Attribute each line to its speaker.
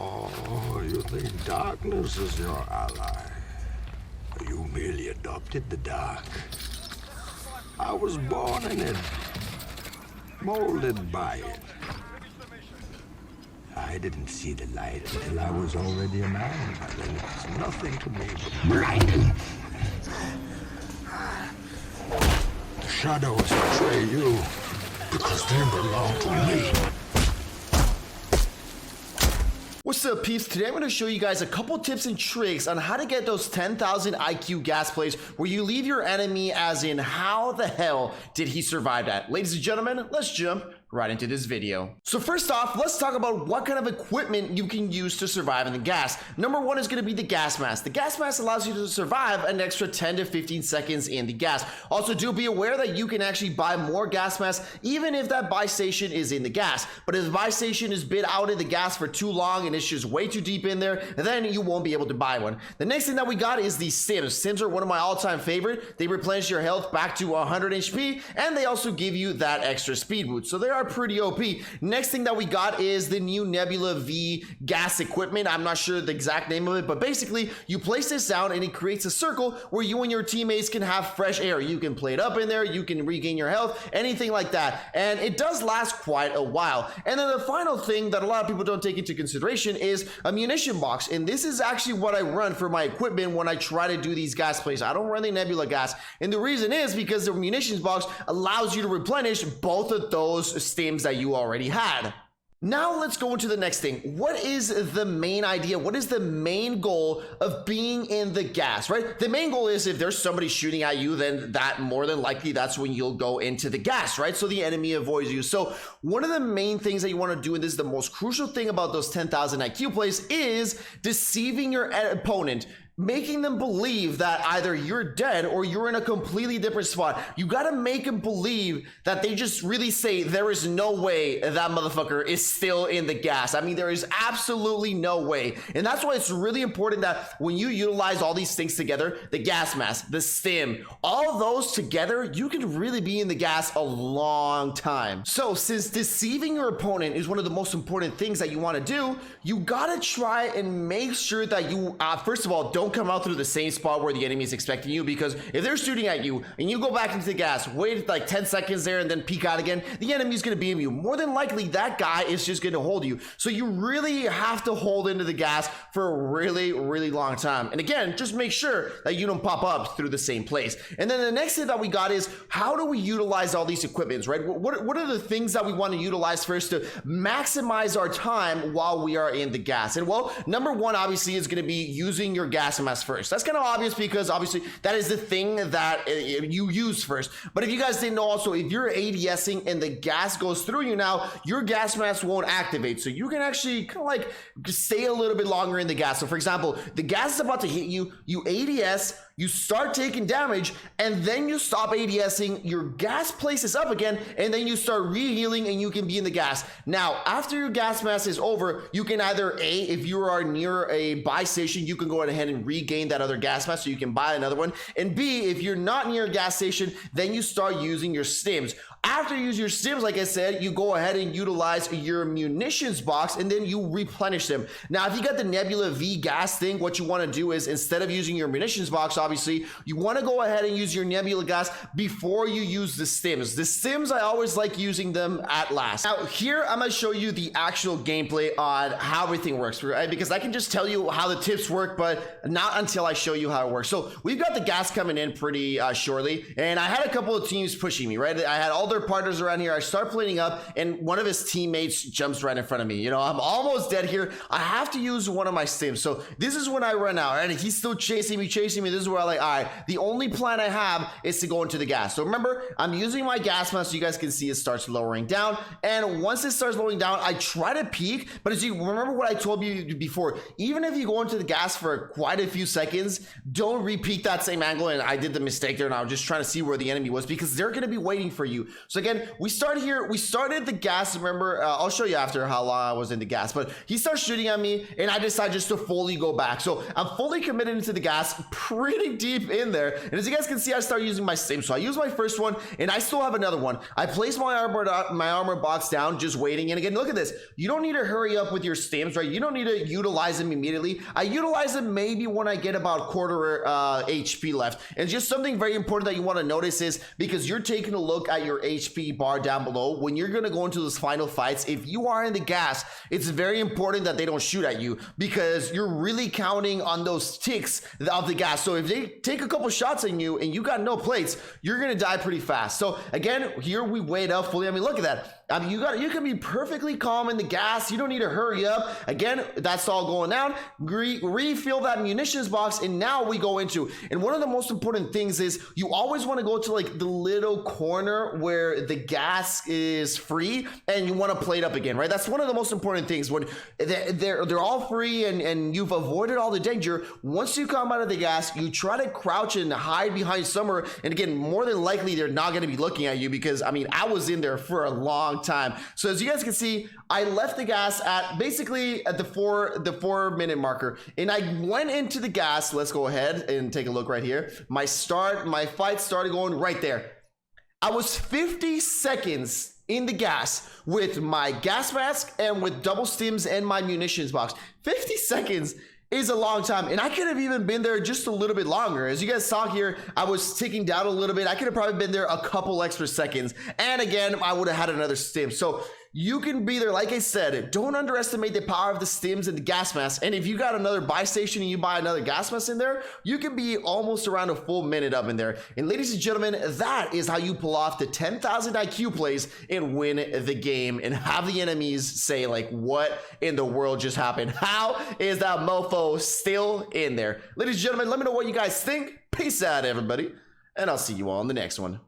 Speaker 1: Oh, you think darkness is your ally? You merely adopted the dark. I was born in it, molded by it. I didn't see the light until I was already a man, but then it was nothing to me but blinding. The shadows betray you because they belong to me.
Speaker 2: What's up, peeps? Today I'm going to show you guys a couple tips and tricks on how to get those 10,000 IQ gas plays where you leave your enemy as in how the hell did he survive that? Ladies and gentlemen, let's jump right into this video. So first off, let's talk about what kind of equipment you can use to survive in the gas. Number one is going to be the gas mask. The gas mask allows you to survive an extra 10 to 15 seconds in the gas. Also, do be aware that you can actually buy more gas masks even if that buy station is in the gas. But if the buy station is bid out in the gas for too long and it's just way too deep in there, then you won't be able to buy one. The next thing that we got is the stims. Stims are one of my all-time favorite. They replenish your health back to 100 HP and they also give you that extra speed boost. So they are pretty OP. Next thing that we got is the new Nebula V gas equipment. I'm not sure the exact name of it, but basically you place this down and it creates a circle where you and your teammates can have fresh air. You can play it up in there, you can regain your health, anything like that. And it does last quite a while. And then the final thing that a lot of people don't take into consideration is a munition box. And this is actually what I run for my equipment when I try to do these gas plays. I don't run the Nebula gas. And the reason is because the munitions box allows you to replenish both of those stims that you already had. Now let's go into the next thing. What is the main idea? What is the main goal of being in the gas, right? The main goal is if there's somebody shooting at you, then that more than likely that's when you'll go into the gas, right? So the enemy avoids you. So one of the main things that you want to do, and this is the most crucial thing about those 10,000 IQ plays, is deceiving your opponent, making them believe that either you're dead or you're in a completely different spot. You got to make them believe that they just really say there is no way that motherfucker is still in the gas. I mean, there is absolutely no way. And that's why it's really important that when you utilize all these things together, the gas mask, the stim, all those together, you can really be in the gas a long time. So since deceiving your opponent is one of the most important things that you want to do, you got to try and make sure that you, first of all, don't come out through the same spot where the enemy is expecting you, because if they're shooting at you and you go back into the gas, wait like 10 seconds there and then peek out again, the enemy is going to beam you. More than likely that guy is just going to hold you. So you really have to hold into the gas for a really, really long time. And again, just make sure that you don't pop up through the same place. And then the next thing that we got is how do we utilize all these equipments, right? What are the things that we want to utilize first to maximize our time while we are in the gas? And well, number one obviously is going to be using your gas mask first. That's kind of obvious because obviously that is the thing that you use first. But if you guys didn't know, also if you're ADSing and the gas goes through you now, your gas mask won't activate. So you can actually kind of like stay a little bit longer in the gas. So for example, the gas is about to hit you, you ADS, you start taking damage, and then you stop ADSing, your gas places up again, and then you start re-healing and you can be in the gas. Now, after your gas mask is over, you can either A, if you are near a buy station, you can go ahead and regain that other gas mask so you can buy another one. And B, if you're not near a gas station, then you start using your stims. After you use your stims, like I said, you go ahead and utilize your munitions box and then you replenish them. Now, if you got the Nebula V gas thing, what you want to do is instead of using your munitions box, obviously, you want to go ahead and use your Nebula gas before you use the stims. The stims, I always like using them at last. Now, here, I'm going to show you the actual gameplay on how everything works, right? Because I can just tell you how the tips work, but not until I show you how it works. So we've got the gas coming in pretty shortly, and I had a couple of teams pushing me, right? I had all their partners around here. I start plating up, and one of his teammates jumps right in front of me. You know, I'm almost dead here. I have to use one of my stims. So this is when I run out, and he's still chasing me. This is where I'm like, all right, the only plan I have is to go into the gas. So remember, I'm using my gas mask so you guys can see it starts lowering down. And once it starts lowering down, I try to peek. But as you remember what I told you before, even if you go into the gas for quite a few seconds, don't repeat that same angle. And I did the mistake there, and I was just trying to see where the enemy was because they're going to be waiting for you. So again, we start here. We started the gas. Remember, I'll show you after how long I was in the gas, but he starts shooting at me and I decide just to fully go back. So I'm fully committed into the gas, pretty deep in there. And as you guys can see, I start using my stim. So I use my first one and I still have another one. I place my armor box down, just waiting. And again, look at this. You don't need to hurry up with your stims, right? You don't need to utilize them immediately. I utilize them maybe when I get about quarter HP left. And just something very important that you want to notice is because you're taking a look at your HP bar down below, when you're going to go into those final fights, if you are in the gas, it's very important that they don't shoot at you because you're really counting on those ticks of the gas. So if they take a couple shots on you and you got no plates, you're going to die pretty fast. So again, here we wait up fully. I mean, look at that. I mean, you can be perfectly calm in the gas. You don't need to hurry up. Again, that's all going down. Refill that munitions box, and now we go into. And one of the most important things is you always want to go to like the little corner where the gas is free, and you want to plate up again, right? That's one of the most important things when they're all free and you've avoided all the danger. Once you come out of the gas, you try to crouch and hide behind somewhere. And again, more than likely, they're not going to be looking at you because I mean, I was in there for a long time. So as you guys can see, I left the gas at basically at the 4-minute marker, and I went into the gas. Let's go ahead and take a look right here. My fight started going right there. I was 50 seconds in the gas with my gas mask and with double stims and my munitions box. 50 seconds is a long time, and I could have even been there just a little bit longer. As you guys saw here, I was ticking down a little bit. I could have probably been there a couple extra seconds, and again, I would have had another stim. So you can be there. Like I said, don't underestimate the power of the stims and the gas mask. And if you got another buy station and you buy another gas mask in there, you can be almost around a full minute up in there. And ladies and gentlemen, that is how you pull off the 10,000 IQ plays and win the game and have the enemies say like, what in the world just happened? How is that mofo still in there? Ladies and gentlemen, let me know what you guys think. Peace out, everybody. And I'll see you all in the next one.